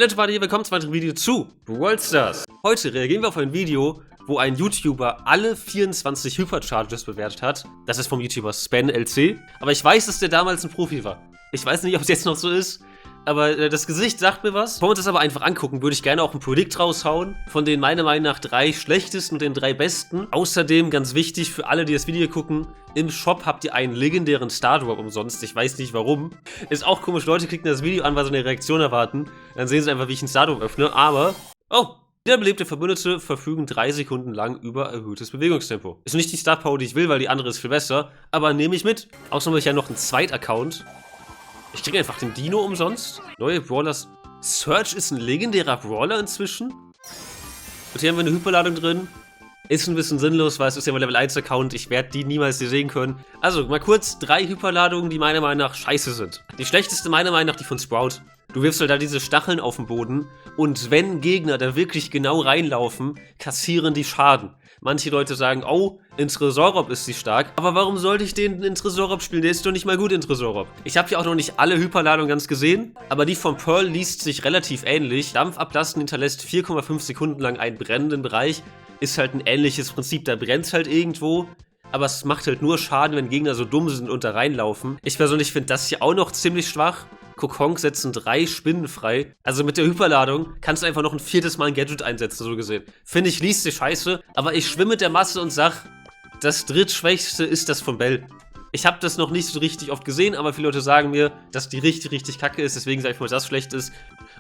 Hey Leute, hier, willkommen zu einem weiteren Video zu Brawl Stars. Heute reagieren wir auf ein Video, wo ein YouTuber alle 24 Hypercharges bewertet hat. Das ist vom YouTuber SpenLC. Aber ich weiß, dass der damals ein Profi war. Ich weiß nicht, ob es jetzt noch so ist, aber das Gesicht sagt mir was. Bevor wir uns das aber einfach angucken, würde ich gerne auch ein Predict raushauen. Von den meiner Meinung nach 3 schlechtesten und den 3 besten. Außerdem, ganz wichtig für alle, die das Video gucken, im Shop habt ihr einen legendären Stardrop umsonst. Ich weiß nicht warum. Ist auch komisch, Leute klicken das Video an, weil sie eine Reaktion erwarten. Dann sehen sie einfach, wie ich einen Stardrop öffne. Aber, oh, wiederbelebte Verbündete verfügen 3 Sekunden lang über erhöhtes Bewegungstempo. Ist nicht die Star Power, die ich will, weil die andere ist viel besser. Aber nehme ich mit. Außerdem habe ich ja noch einen Zweit-Account. Ich kriege einfach den Dino umsonst. Neue Brawlers. Search ist ein legendärer Brawler inzwischen. Und hier haben wir eine Hyperladung drin. Ist ein bisschen sinnlos, weil es ist ja mein Level 1 Account. Ich werde die niemals hier sehen können. Also, mal kurz 3 Hyperladungen, die meiner Meinung nach scheiße sind. Die schlechteste meiner Meinung nach die von Sprout. Du wirfst halt da diese Stacheln auf den Boden und wenn Gegner da wirklich genau reinlaufen, kassieren die Schaden. Manche Leute sagen, oh, in Tresorraub ist sie stark. Aber warum sollte ich den in Tresorraub spielen? Der ist doch nicht mal gut in Tresorraub. Ich habe hier auch noch nicht alle Hyperladungen ganz gesehen, aber die von Pearl liest sich relativ ähnlich. Dampf ablassen hinterlässt 4,5 Sekunden lang einen brennenden Bereich. Ist halt ein ähnliches Prinzip, da brennt halt irgendwo. Aber es macht halt nur Schaden, wenn Gegner so dumm sind und da reinlaufen. Ich persönlich finde das hier auch noch ziemlich schwach. Kokons setzen 3 Spinnen frei. Also mit der Hyperladung kannst du einfach noch ein 4. Mal ein Gadget einsetzen, so gesehen. Finde ich, liest sich scheiße, aber ich schwimme mit der Masse und sag, das drittschwächste ist das von Bell. Ich habe das noch nicht so richtig oft gesehen, aber viele Leute sagen mir, dass die richtig kacke ist, deswegen sage ich mal, dass das schlecht ist.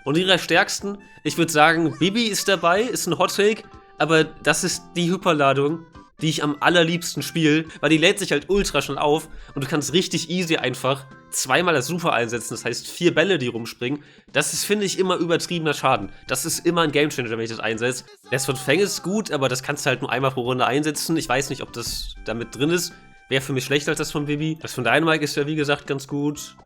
Und die 3 stärksten, ich würde sagen, Bibi ist dabei, ist ein Hot Take, aber das ist die Hyperladung, die ich am allerliebsten spiele, weil die lädt sich halt ultra schnell auf und du kannst richtig easy einfach 2-mal das Super einsetzen, das heißt 4 Bälle, die rumspringen. Das ist, finde ich, immer übertriebener Schaden. Das ist immer ein Gamechanger, wenn ich das einsetze. Das von Fang ist gut, aber das kannst du halt nur einmal pro Runde einsetzen. Ich weiß nicht, ob das damit drin ist. Wäre für mich schlechter als das von Bibi. Das von Dynamite ist ja, wie gesagt, ganz gut.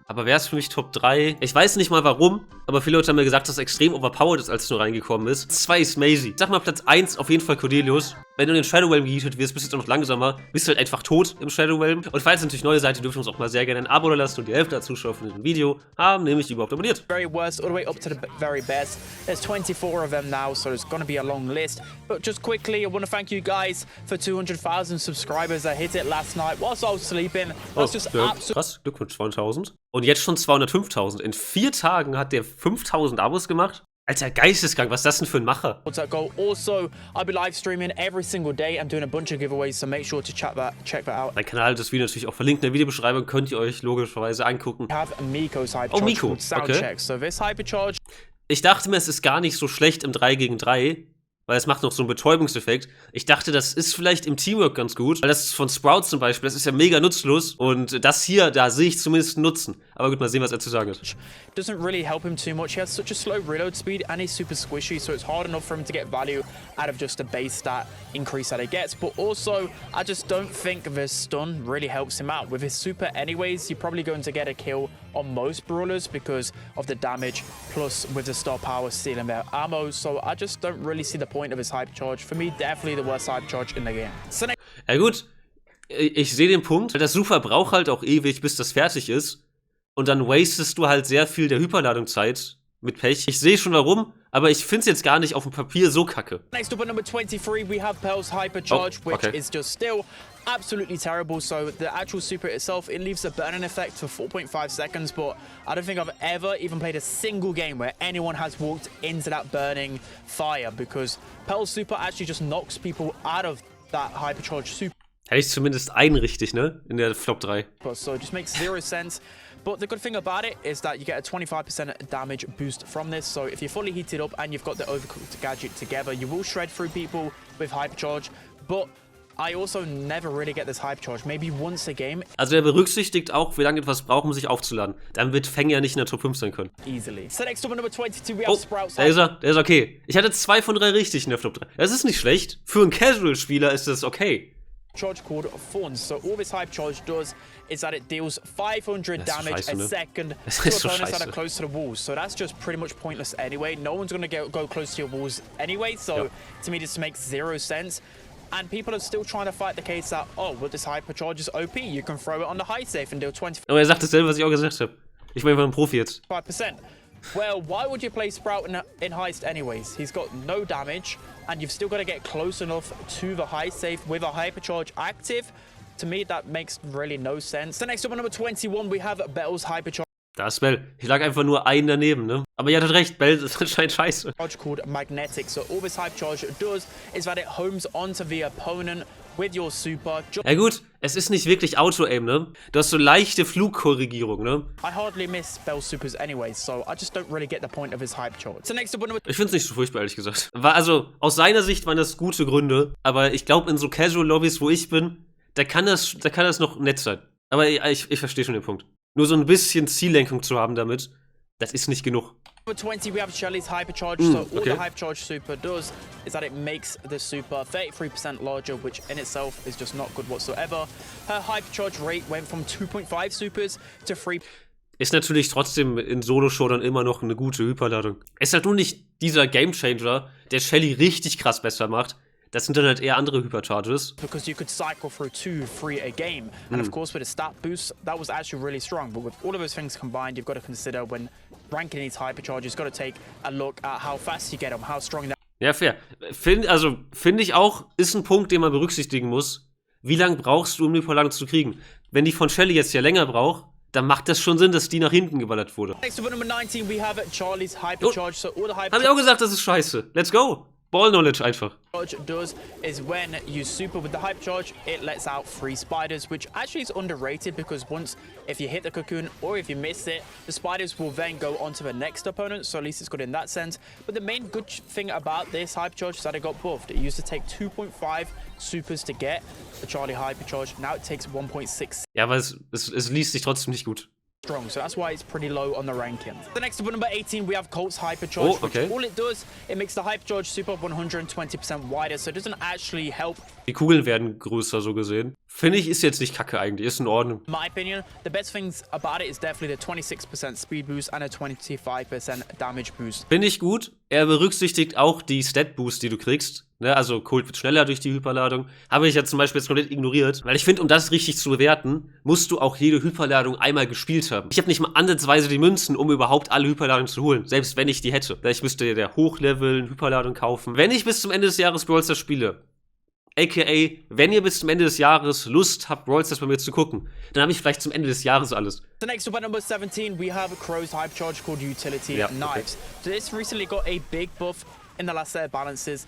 Aber wäre es für mich Top 3? Ich weiß nicht mal warum, aber viele Leute haben mir gesagt, dass es extrem overpowered ist, als es nur reingekommen ist. 2 ist Maisie. Sag mal, Platz 1 auf jeden Fall Cordelius. Wenn du in den Shadow Realm gehittet wirst, bist du jetzt noch langsamer, bist du halt einfach tot im Shadow Realm. Und falls ihr natürlich neue seid, dürft ihr uns auch mal sehr gerne ein Abo da lassen und die Hälfte der Zuschauer von diesem Video haben nämlich überhaupt abonniert. Very worst all the way up to the very best. There's 24 of them now, so it's gonna be a long list. But just quickly, I want to thank you guys for 200,000 subscribers. I hit it last night whilst I was sleeping. That's just absolutely krass, Glückwunsch, 200.000. Und jetzt schon 205.000. In 4 Tagen hat der 5.000 Abos gemacht. Alter, geisteskrank, was ist das denn für ein Macher? Also, I'll be live streaming every single day. I'm doing a bunch of giveaways, so make sure to check that out. Mein Kanal, das Video natürlich auch verlinkt in der Videobeschreibung, könnt ihr euch logischerweise angucken. Miko's Hypercharge Miko, okay. So this Hypercharge. Ich dachte mir, es ist gar nicht so schlecht im 3 gegen 3. Weil es macht noch so einen Betäubungseffekt. Ich dachte, das ist vielleicht im Teamwork ganz gut. Weil das ist von Sprout zum Beispiel, das ist ja mega nutzlos. Und das hier, da sehe ich zumindest einen Nutzen. Aber gut, mal sehen, was er zu sagen hat. Doesn't really help him too much. He has such a slow reload speed and he's super squishy, so it's hard enough for him to get value out of just a base stat increase that he gets. But also, I just don't think the stun really helps him out. With his super anyways, you're probably going to get a kill on most brawlers because of the damage, plus with the star power stealing their ammo. So I just don't really see the point of his Hypercharge. For me, definitely the worst Hypercharge in the game. Ja gut, ich sehe den Punkt. Das Super braucht halt auch ewig, bis das fertig ist. Und dann wastest du halt sehr viel der Hyperladungzeit mit Pech. Ich sehe schon warum, aber ich finde es jetzt gar nicht auf dem Papier so kacke. Next up at number 23, we have Pearl's Hypercharge, which is just still absolutely terrible. So the actual super itself, it leaves a burning effect for 4.5 seconds, but I don't think I've ever even played a single game where anyone has walked into that burning fire, because Pearl's super actually just knocks people out of that Hypercharge super. Hätte ich zumindest einen richtig, ne? In der Flop 3. So it just makes zero sense. But the good thing about it is that you get a 25% damage boost from this. So if you're fully heated up and you've got the overcooked gadget together, you will shred through people with Hypercharge. But I also never really get this Hypercharge, maybe once a game. Also er berücksichtigt auch, wie lange etwas braucht, um sich aufzuladen. Dann wird Fang ja nicht in der Top 5 sein können. Easily. So next up at number 22, we have Sprout. Der ist okay. Ich hatte 2 von 3 richtig in der Flop 3. Das ist nicht schlecht. Für einen Casual-Spieler ist das okay. Charge called Thorns. So all this Hypercharge does is that it deals 500 damage a second to opponents that are close to the walls. So that's just pretty much pointless anyway. No one's going to go close to your walls anyway. So to me, this makes zero sense. And people are still trying to fight the case that, oh, well, this Hypercharge is OP. You can throw it on the high safe and deal 25%. Aber er sagt dasselbe, was ich auch gesagt habe. Ich meine, ich war ein Profi jetzt. Well, why would you play Sprout in Heist anyways? He's got no damage, and you've still got to get close enough to the high safe with a Hypercharge active. To me, that makes really no sense. So next up on number 21, we have Bell's Hypercharge. Da ist Bell. Ich lag einfach nur einen daneben, ne? Aber ihr hattet recht, Bell ist anscheinend scheiße. Called Magnetic. So all this Hypercharge does is that it homes onto the opponent with your super. Ja gut, es ist nicht wirklich Auto-Aim, ne? Du hast so leichte Flugkorrigierung, ne? I hardly miss Bell's supers anyway, so I just don't really get the point of his Hypercharge. So next up on number... Ich find's nicht so furchtbar, ehrlich gesagt. Also, aus seiner Sicht waren das gute Gründe, aber ich glaube, in so Casual-Lobbys, wo ich bin, da kann das noch nett sein. Aber ich verstehe schon den Punkt. Nur so ein bisschen Ziellenkung zu haben damit, das ist nicht genug. Number 20, we have Shelly's Hypercharge. So all the Hypercharge super does is that it makes the super 33% larger, which in itself is just not good whatsoever. Her Hypercharge rate went from 2.5 supers to 3. Ist natürlich trotzdem in Solo-Showdown immer noch eine gute Hyperladung. Ist halt nur nicht dieser Gamechanger, der Shelly richtig krass besser macht. Das sind dann halt eher andere Hypercharges. Because you could cycle through 2, 3 a game. And of course with a stat boost, that was actually really strong. But with all of those things combined, you've got to consider when ranking these Hypercharges, you've got to take a look at how fast you get them, how strong that... Ja, fair. Finde ich auch, ist ein Punkt, den man berücksichtigen muss. Wie lange brauchst du, um die Hyperladung zu kriegen? Wenn die von Shelly jetzt ja länger braucht, dann macht das schon Sinn, dass die nach hinten geballert wurde. Next up at number 19, we have Charlie's Hypercharge. So all the Hab ich auch gesagt, das ist scheiße. Let's go. Ball Knowledge einfach. Does is when you super with the Hypercharge, it lets out 3 spiders, which actually is underrated because if you hit the cocoon or if you miss it, the spiders will then go on to the next opponent, so at least it's good in that sense. But the main good thing about this Hypercharge is that it got buffed. It used to take 2.5 supers to get the Charlie Hypercharge, now it takes 1.6. Ja, aber es liest sich trotzdem nicht gut. Strong, so that's why it's pretty low on the ranking. The next up at number 18, we have Colt's Hypercharge. Okay. Which all it does, it makes the Hypercharge super 120% wider, so it doesn't actually help. Die Kugeln werden größer, so gesehen. Finde ich, ist jetzt nicht kacke eigentlich, ist in Ordnung. In my opinion, the best things about it is definitely the 26% speed boost and a 25% damage boost. Finde ich gut. Er berücksichtigt auch die Stat-Boost, die du kriegst. Ne, also Colt wird schneller durch die Hyperladung. Habe ich ja zum Beispiel jetzt komplett ignoriert. Weil ich finde, um das richtig zu bewerten, musst du auch jede Hyperladung einmal gespielt haben. Ich habe nicht mal ansatzweise die Münzen, um überhaupt alle Hyperladungen zu holen. Selbst wenn ich die hätte. Ich müsste der Hochlevel Hyperladung kaufen. Wenn ich bis zum Ende des Jahres Brawl Stars spiele, a.k.a. wenn ihr bis zum Ende des Jahres Lust habt, Brawl Stars bei mir zu gucken, dann habe ich vielleicht zum Ende des Jahres alles. The next up at number 17, we have Crow's Hypercharge called Utility Knives. So this recently got a big buff in the last set of balances.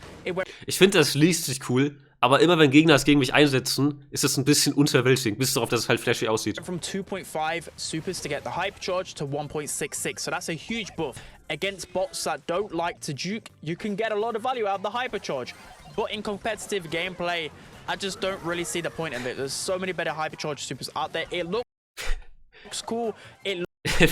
Ich finde, das liest sich cool, aber immer wenn Gegner es gegen mich einsetzen, ist es ein bisschen unterwältigend, bis darauf, dass es halt flashy aussieht. From 2.5 supers to get the Hypercharge to 1.66, so that's a huge buff. Against bots that don't like to juke, you can get a lot of value out of the Hypercharge. But in competitive gameplay, I just don't really see the point of it. There's so many better Hypercharge supers out there. It looks cool.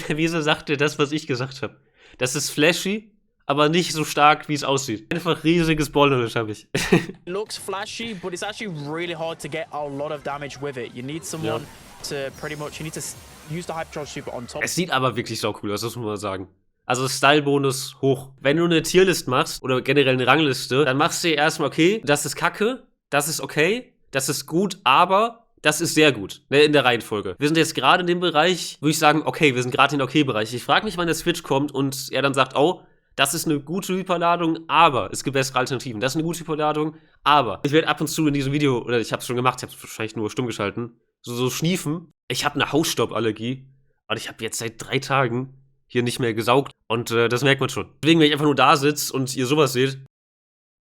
Wieso sagt ihr das, was ich gesagt habe? Das ist flashy, aber nicht so stark, wie es aussieht. Einfach riesiges Ball-Knowledge habe ich. It looks flashy, but it's actually really hard to get a lot of damage with it. You need someone to you need to use the Hypercharge super on top. Es sieht aber wirklich sau cool aus, das muss man sagen. Also Style-Bonus hoch. Wenn du eine Tierlist machst oder generell eine Rangliste, dann machst du dir erstmal, okay, das ist kacke, das ist okay, das ist gut, aber das ist sehr gut, ne, in der Reihenfolge. Wir sind jetzt gerade in dem Bereich, würde ich sagen, okay, wir sind gerade in den Okay-Bereich. Ich frage mich, wann der Switch kommt und er dann sagt, oh, das ist eine gute Hyperladung, aber es gibt bessere Alternativen. Das ist eine gute Hyperladung, aber ich werde ab und zu in diesem Video, oder ich habe es schon gemacht, ich habe es wahrscheinlich nur stumm geschalten, so schniefen. Ich habe eine Hausstauballergie und ich habe jetzt seit 3 Tagen hier nicht mehr gesaugt und das merkt man schon. Deswegen, wenn ich einfach nur da sitze und ihr sowas seht,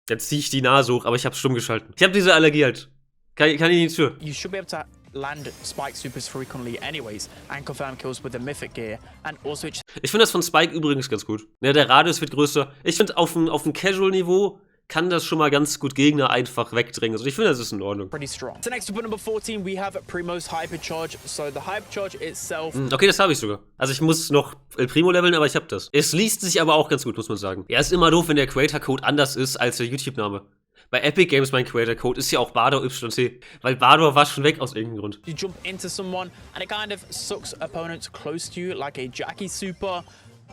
dann ziehe ich die Nase hoch, aber ich habe es stumm geschalten. Ich habe diese Allergie halt. Kann ich nichts für. You should be able to land Spike supers frequently anyways and confirm kills with the Mythic gear and also ich finde das von Spike übrigens ganz gut. Ja, der Radius wird größer. Ich finde auf dem Casual-Niveau kann das schon mal ganz gut Gegner einfach wegdrängen. Also ich finde, das ist in Ordnung. Pretty strong. So next up at number 14, we have Primo's Hypercharge. So the Hypercharge itself. Okay, das habe ich sogar. Also ich muss noch El Primo leveln, aber ich habe das. Es liest sich aber auch ganz gut, muss man sagen. Ja, ist immer doof, wenn der Creator-Code anders ist als der YouTube-Name. Bei Epicgames mein Creator-Code ist ja auch Bador YT, weil Bador war schon weg aus irgendeinem Grund. You jump into someone and it kind of sucks opponents close to you like a Jackie super.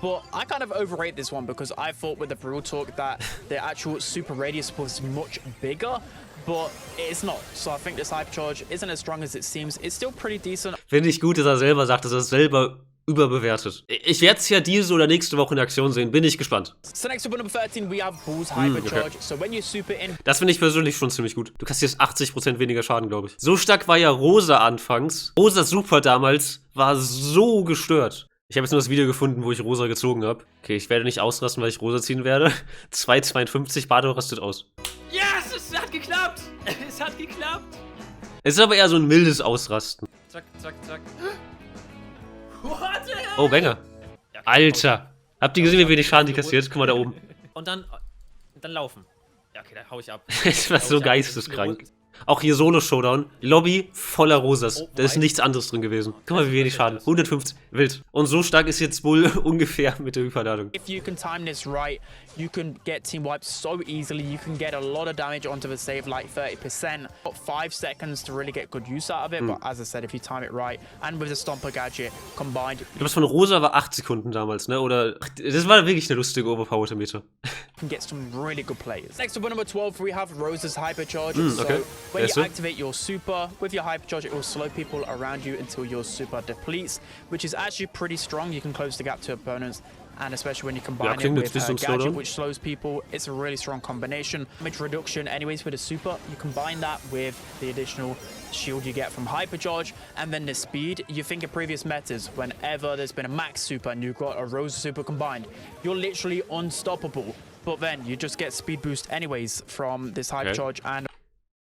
But I kind of overrate this one because I thought with the Brawl Talk that the actual super radius was much bigger, but it's not. So I think this Hypercharge isn't as strong as it seems. It's still pretty decent. Finde ich gut, dass er selber sagt, dass er es selber überbewertet. Ich werde es ja diese oder nächste Woche in Aktion sehen. Bin ich gespannt. So next up at number 13, we have Bull's Hypercharge. Okay. So when you super in... Das finde ich persönlich schon ziemlich gut. Du kassierst 80% weniger Schaden, glaube ich. So stark war ja Rosa anfangs. Rosa Super damals war so gestört. Ich habe jetzt nur das Video gefunden, wo ich Rosa gezogen habe. Okay, ich werde nicht ausrasten, weil ich Rosa ziehen werde. 2,52, Bador rastet aus. Yes, es hat geklappt! Es hat geklappt! Es ist aber eher so ein mildes Ausrasten. Zack, zack, zack. Oh, Banger. Alter. Habt ihr gesehen, wie wenig Schaden die kassiert? Guck mal da oben. Und dann laufen. Ja, okay, dann hau ich ab. Es war so geisteskrank. Auch hier Solo-Showdown. Lobby voller Rosas. Da ist nichts anderes drin gewesen. Guck mal, wie wenig Schaden. 150. Wild. Und so stark ist jetzt wohl ungefähr mit der Hyperladung. If you can time this right, you can get team wipes so easily. You can get a lot of damage onto the save, like 30%. Got 5 seconds to really get good use out of it. But as I said, if you time it right and with the Stomper Gadget combined. Ich glaube, das von Rosa war 8 Sekunden damals, ne? Oder. Das war wirklich eine lustige overpowered Meter. Can get some really good players. Next up at number 12, we have Rosa's Hypercharge. Okay. So when you activate your super with your Hypercharge, it will slow people around you until your super depletes, which is actually pretty strong. You can close the gap to opponents, and especially when you combine it with her gadget, which slows people, it's a really strong combination. Damage reduction, anyways, with a super, you combine that with the additional shield you get from Hypercharge, and then the speed. You think of previous metas, whenever there's been a max super and you've got a Rosa super combined, you're literally unstoppable. But then you just get speed boost anyways from this Hypercharge and...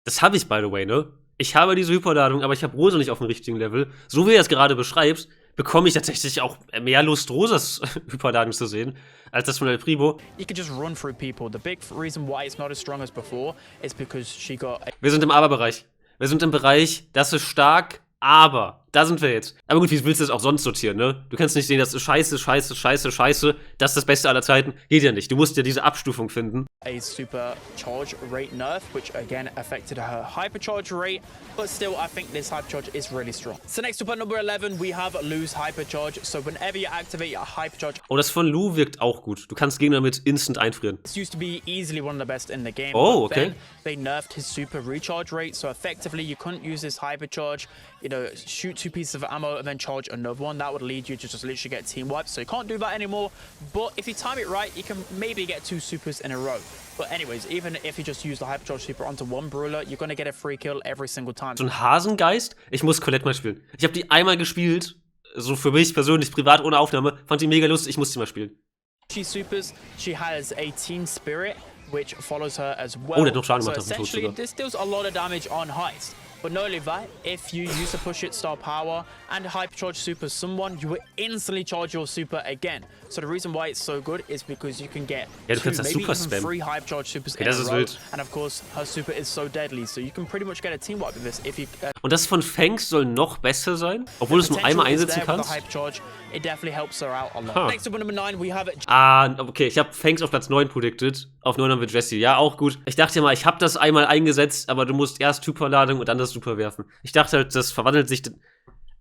Das habe ich, by the way, ne? Ich habe diese Hyperladung, aber ich habe Rosa nicht auf dem richtigen Level. So wie er es gerade beschreibt, bekomme ich tatsächlich auch mehr Lust, Rosas Hyperladung zu sehen, als das von El Primo. You can just run through people. The big reason why it's not as strong as before is because she got... Wir sind im Aber-Bereich. Wir sind im Bereich, das ist stark, aber... Da sind wir jetzt. Aber gut, wie willst du das auch sonst sortieren, ne? Du kannst nicht sehen, das ist scheiße, scheiße, scheiße, scheiße. Das ist das Beste aller Zeiten. Geht ja nicht. Du musst ja diese Abstufung finden. A super charge rate nerf, which again affected her hypercharge rate, but still I think this hypercharge is really strong. So next up at number 11, we have Lu's Hypercharge. So whenever you activate your hypercharge... Oh, das von Lu wirkt auch gut. Du kannst Gegner mit instant einfrieren. This used to be easily one of the best in the game. Oh, okay. Then they nerfed his super recharge rate, so effectively you couldn't use this hypercharge, you know, shoot 2 pieces of ammo and then charge another one. That would lead you to just literally get team wipes, so you can't do that anymore. But if you time it right, you can maybe get 2 supers in a row. But anyways, even if you just use the Hypercharge super onto one Brawler, you're gonna get a free kill every single time. So ein Hasengeist? Ich muss Colette mal spielen. Ich habe die einmal gespielt, so für mich persönlich, privat, ohne Aufnahme. Fand die mega lustig, ich muss die mal spielen. She supers, she has a Team Spirit, which follows her as well. Oh, der hat noch Schaden gemacht. So essentially, this deals a lot of damage on heights. But not only that, if you use a push it star power and Hypercharge super someone, you will instantly charge your super again. So the reason why it's so good is because you can get ja, du kannst 2, das maybe super even spammen. 3 Hypercharge supers in das a ist row. wild. And of course, her super is so deadly, so you can pretty much get a team wipe with this if you... Und das von Fangs soll noch besser sein, obwohl du es nur einmal einsetzen kannst. It definitely helps her out a lot. Next up at number 9, we have it. Okay, ich habe Fangs auf Platz 9 predicted. Auf 9 haben wir Jessie. Ja, auch gut. Ich dachte ja mal, ich habe das einmal eingesetzt, aber du musst erst Hyperladung und dann das Super werfen. Ich dachte halt, das verwandelt sich.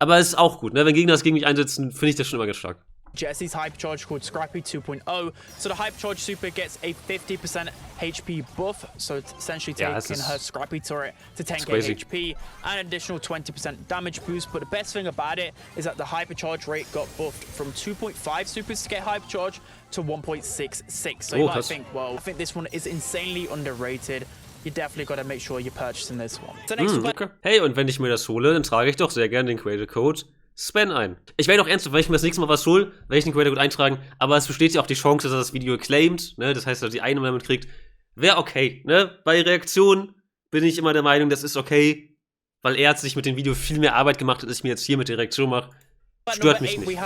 Aber es ist auch gut, ne? Wenn Gegner das gegen mich einsetzen, finde ich das schon immer ganz stark. Jessie's Hypercharge called Scrappy 2.0. So the Hypercharge super gets a 50% HP buff, so it's essentially taking her Scrappy turret to 10k HP and an additional 20% damage boost. But the best thing about it is that the Hypercharge rate got buffed from 2.5 supers to get Hypercharge to 1.66. So you might think, well, I think this one is insanely underrated. You definitely got to make sure you're purchasing this one. So next okay. Hey, und wenn ich mir das hole, dann trage ich doch sehr gerne den Creator-Code Spen ein. Ich werde auch ernsthaft, wenn ich mir das nächste Mal was hole, werde ich den Creator-Code eintragen, aber es besteht ja auch die Chance, dass er das Video claimt, ne? Das heißt, dass er die Einnahme damit kriegt. Wäre okay, ne? Bei Reaktionen bin ich immer der Meinung, das ist okay, weil er hat sich mit dem Video viel mehr Arbeit gemacht, als ich mir jetzt hier mit der Reaktion mache. Stört mich nicht.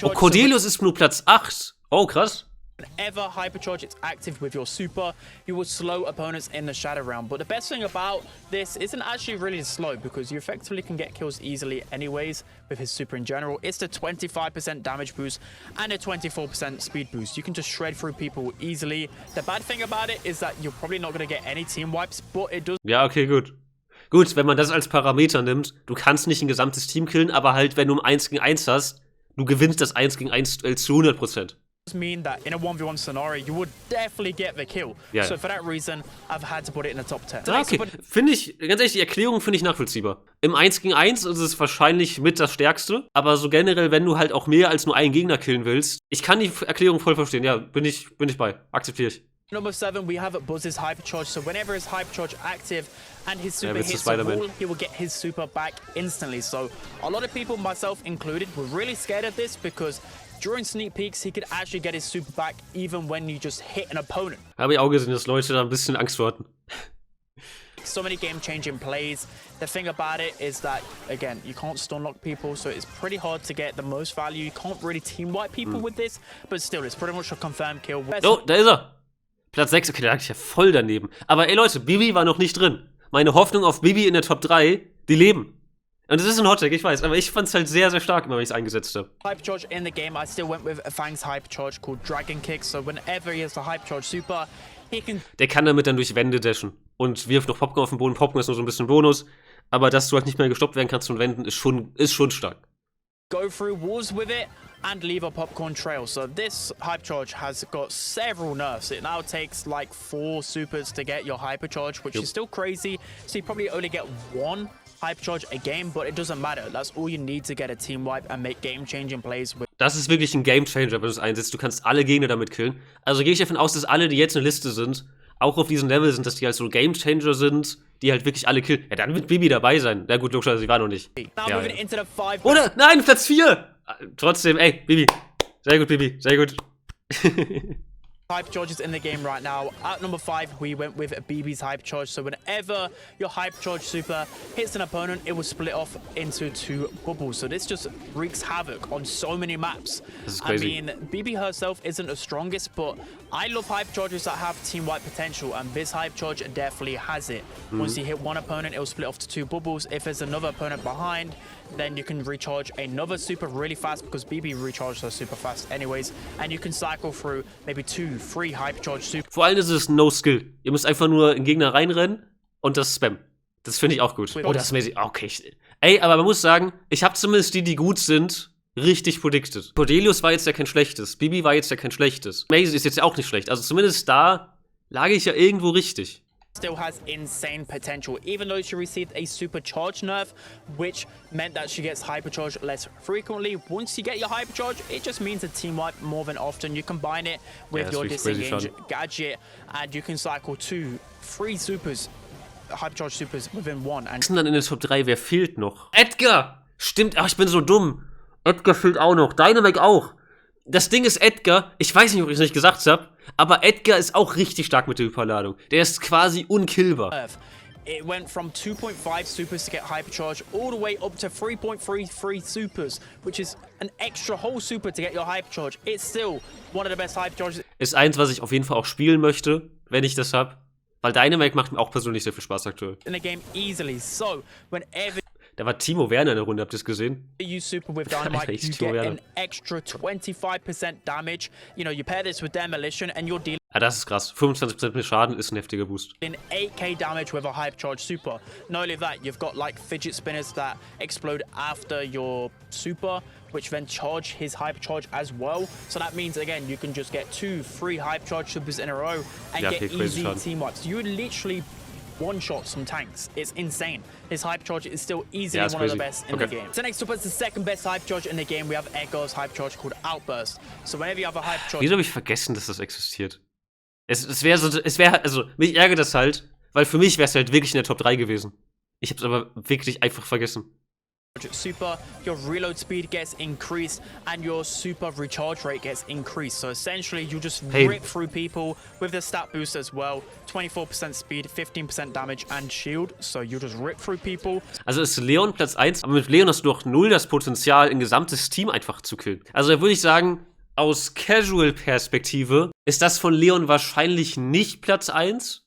Oh, Cordelius ist nur Platz 8. Oh, krass. Whenever Hypercharge is active with your super, you will slow opponents in the shadow round. But the best thing about this isn't actually really slow, because you effectively can get kills easily anyways with his super in general. It's the 25% damage boost and a 24% speed boost. You can just shred through people easily. The bad thing about it is that you're probably not going to get any team wipes, but it does... Ja, okay, gut. Gut, wenn man das als Parameter nimmt, du kannst nicht ein gesamtes Team killen, aber halt, wenn du ein 1 gegen 1 hast, du gewinnst das 1 gegen 1 Duell zu 100%. mean that in a 1v1 scenario, you would definitely get the kill. Ja. So for that reason, I've had to put it in the top 10. Ah, okay. Finde ich, ganz ehrlich, die Erklärung finde ich nachvollziehbar. Im 1 gegen 1 ist es wahrscheinlich mit das Stärkste, aber so generell, wenn du halt auch mehr als nur einen Gegner killen willst, ich kann die Erklärung voll verstehen. Ja, bin ich bei. Akzeptiere ich. Number 7, we have Buzz's Hypercharge. So whenever his Hypercharge active and his super it's a hits the Spider-Man. wall, he will get his super back instantly. So a lot of people, myself included, were really scared of this because during sneak peeks, he could actually get his super back even when you just hit an opponent. Habe ich auch gesehen, dass Leute da ein bisschen Angst vor hatten. So many game-changing plays. The thing about it is that, again, you can't stun lock people, so it's pretty hard to get the most value. You can't really team wipe people with this, but still, it's pretty much a confirmed kill. Oh, da ist er. Platz 6, okay, da lag ich ja voll daneben. Aber ey Leute, Bibi war noch nicht drin. Meine Hoffnung auf Bibi in der Top 3, die leben. Und das ist ein Hottag, ich weiß, aber ich fand's halt sehr, sehr stark, immer wenn ich es eingesetzt habe. Hypercharge in the game, I still went with a Fang's Hypercharge called Dragon Kick, so whenever he has the Hypercharge super, he can... Der kann damit dann durch Wände dashen und wirft noch Popcorn auf den Boden. Popcorn ist nur so ein bisschen Bonus, aber dass du halt nicht mehr gestoppt werden kannst von Wänden, ist schon stark. Go through walls with it and leave a popcorn trail. So this Hypercharge has got several nerfs. It now takes like 4 supers to get your Hypercharge, which is still crazy. So you probably only get 1 Hypercharge a game, but it doesn't matter. That's all you need to get a team wipe and make game-changing plays with. Das ist wirklich ein Game-Changer, wenn du es einsetzt. Du kannst alle Gegner damit killen. Also gehe ich davon aus, dass alle, die jetzt eine Liste sind, auch auf diesem Level sind, dass die halt so Game-Changer sind, die halt wirklich alle killen. Ja, dann wird Bibi dabei sein. Na gut, logischerweise, sie war noch nicht. Now Ja, moving into the 5. Oder? Nein, Platz 4! Trotzdem, ey, Bibi. Sehr gut, Bibi, sehr gut. Hypercharges in the game right now. At number 5, we went with BB's Hypercharge. So whenever your Hypercharge super hits an opponent, it will split off into 2 bubbles. So this just wreaks havoc on so many maps. This is crazy. I mean, BB herself isn't the strongest, but I love Hypercharges that have team wipe potential, and this Hypercharge definitely has it. Once you hit one opponent, it will split off to 2 bubbles. If there's another opponent behind, then you can recharge another super really fast because BB recharges her super fast anyways, and you can cycle through maybe 2, 3 Hypercharge super. Vor allem ist es No Skill. Ihr müsst einfach nur in den Gegner reinrennen und das spammen. Das finde ich auch gut. Oh, das ist mäßig. Okay. Ey, aber man muss sagen, ich habe zumindest die gut sind, richtig predicted. Cordelius war jetzt ja kein schlechtes. Bibi war jetzt ja kein schlechtes. Maisie ist jetzt ja auch nicht schlecht. Also zumindest da lag ich ja irgendwo richtig. Still has insane potential, even though she received a supercharge nerf, which meant that she gets hypercharge less frequently. Once you get your hypercharge, it just means a team wipe more than often. You combine it with your disengage gadget, and you can cycle 2, 3 supers, hypercharge supers within 1. And Dann in der Top 3, wer fehlt noch? Edgar! Stimmt, ach, ich bin so dumm. Edgar fehlt auch noch. Dynamic auch. Das Ding ist, Edgar, ich weiß nicht, ob ich es nicht gesagt habe, aber Edgar ist auch richtig stark mit der Hyperladung. Der ist quasi unkillbar. it went from 2.5 supers to get hypercharge all the way up to 3.33 supers, which is an extra whole super to get your hypercharge. It's still one of the best hypercharges. Ist eins, was ich auf jeden Fall auch spielen möchte, wenn ich das hab. Weil Dynamic macht mir auch persönlich sehr viel Spaß aktuell. In the game easily. So, whenever Da war Timo Werner in der Runde, habt ihr es gesehen? you super with Dynamite, you get an extra 25% damage. You know, you pair this with Demolition and you're dealing Ja, das ist krass. 25% mehr Schaden ist ein heftiger Boost. 8k damage with a hypercharge super. Not only that, you've got like fidget spinners that explode after your super, which then charge his hypercharge as well. So that means, again, you can just get 2, 3 hypercharge supers in a row and Yeah, get okay, crazy easy Schaden. team wipes. You would literally one-shot some tanks. It's insane. His hypercharge is still easily Yeah, it's one of the crazy. best in the game. So next up is the second best hypercharge in the game. We have Edgar's hypercharge called Outburst. So whenever you have a hypercharge... Wieso habe ich vergessen, dass das existiert? Es wäre, also, mich ärgert das halt, weil für mich wäre es halt wirklich in der Top 3 gewesen. Ich habe es aber wirklich einfach vergessen. Super, your reload speed gets increased and your super recharge rate gets increased. So essentially, you just rip through people with the stat boost as well. 24% speed, 15% damage and shield. So you just rip through people. Also ist Leon Platz 1, aber mit Leon hast du doch null das Potenzial, ein gesamtes Team einfach zu killen. Also da würde ich sagen, aus Casual-Perspektive ist das von Leon wahrscheinlich nicht Platz 1,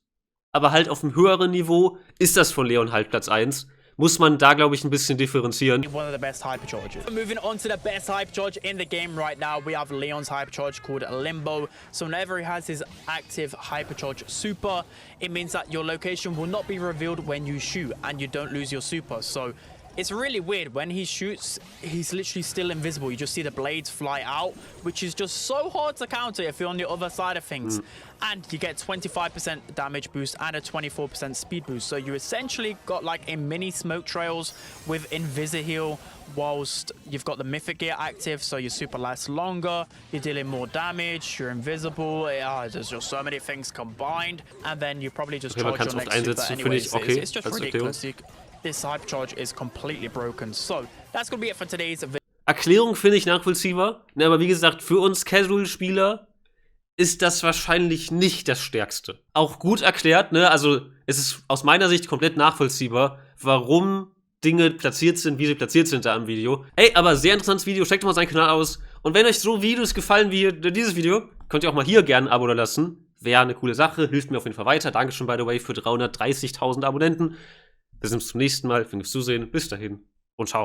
aber halt auf einem höheren Niveau ist das von Leon halt Platz 1. Muss man da, glaube ich, ein bisschen differenzieren. One of the best hypercharges. Moving on to the best hypercharge in the game right now, we have Leon's hypercharge called Limbo. So whenever he has his active hypercharge super, it means that your location will not be revealed when you shoot and you don't lose your super. So It's really weird. When he shoots, he's literally still invisible. You just see the blades fly out, which is just so hard to counter if you're on the other side of things. And you get 25% damage boost and a 24% speed boost. So you essentially got like a mini smoke trails with Invisi-heal, whilst you've got the mythic gear active, so your super lasts longer, you're dealing more damage, you're invisible. There's just so many things combined. And then you probably just charge your next super anyways. It's just ridiculous. This Hypercharge is completely broken. So that's gonna be it for today's video. Erklärung finde ich nachvollziehbar. Ne, aber wie gesagt, für uns Casual-Spieler ist das wahrscheinlich nicht das Stärkste. Auch gut erklärt, ne? Also es ist aus meiner Sicht komplett nachvollziehbar, warum Dinge platziert sind, wie sie platziert sind da im Video. Ey, aber sehr interessantes Video, checkt doch mal seinen Kanal aus. Und wenn euch so Videos gefallen wie dieses Video, könnt ihr auch mal hier gerne ein Abo da lassen. Wäre eine coole Sache, hilft mir auf jeden Fall weiter. Dankeschön, by the way, für 330.000 Abonnenten. Wir sehen uns zum nächsten Mal. Vielen Dank fürs Zusehen. Bis dahin und ciao.